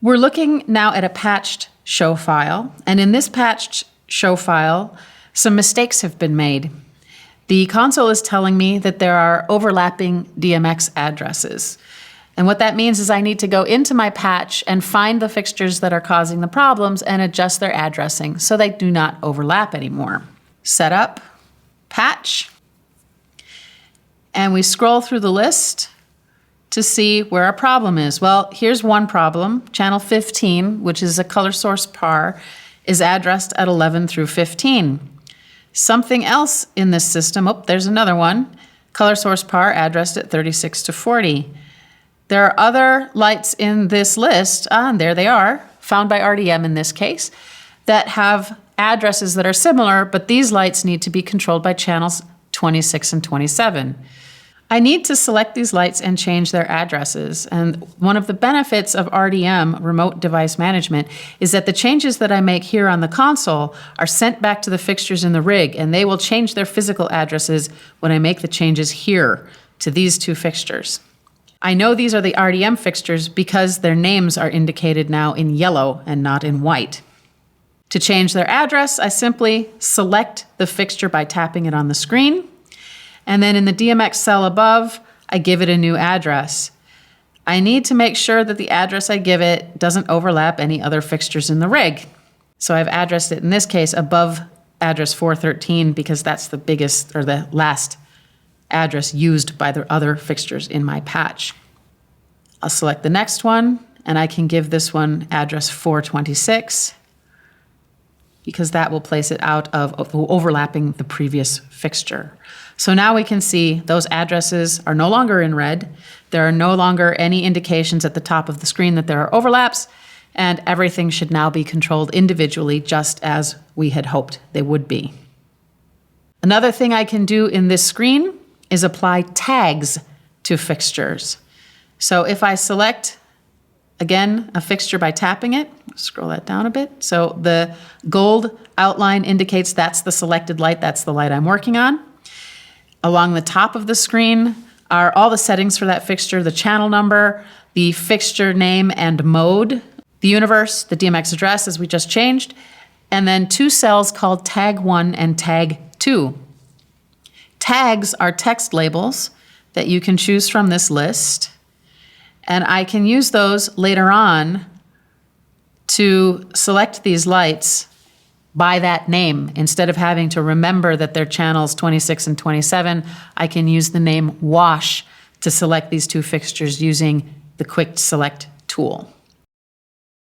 We're looking now at a patched show file, and in this patched show file, some mistakes have been made. The console is telling me that there are overlapping DMX addresses. And what that means is I need to go into my patch and find the fixtures that are causing the problems and adjust their addressing so they do not overlap anymore. Setup, patch, and we scroll through the list to see where our problem is. Well, here's one problem. Channel 15, which is a color source par, is addressed at 11 through 15. Something else in this system, oh, there's another one. Color source par addressed at 36 to 40. There are other lights in this list, and there they are, found by RDM in this case, that have addresses that are similar, but these lights need to be controlled by channels 26 and 27. I need to select these lights and change their addresses. And one of the benefits of RDM, Remote Device Management, is that the changes that I make here on the console are sent back to the fixtures in the rig, and they will change their physical addresses when I make the changes here to these two fixtures. I know these are the RDM fixtures because their names are indicated now in yellow and not in white. To change their address, I simply select the fixture by tapping it on the screen. And then in the DMX cell above, I give it a new address. I need to make sure that the address I give it doesn't overlap any other fixtures in the rig. So I've addressed it in this case above address 413 because that's the biggest or the last address used by the other fixtures in my patch. I'll select the next one and I can give this one address 426 because that will place it out of overlapping the previous fixture. So now we can see those addresses are no longer in red. There are no longer any indications at the top of the screen that there are overlaps, and everything should now be controlled individually just as we had hoped they would be. Another thing I can do in this screen is apply tags to fixtures. So if I select, again, a fixture by tapping it, scroll that down a bit. So the gold outline indicates that's the selected light, that's the light I'm working on. Along the top of the screen are all the settings for that fixture, the channel number, the fixture name and mode, the universe, the DMX address as we just changed, and then two cells called tag 1 and tag 2. Tags are text labels that you can choose from this list, and I can use those later on to select these lights by that name. Instead of having to remember that they're channels 26 and 27, I can use the name wash to select these two fixtures using the quick select tool.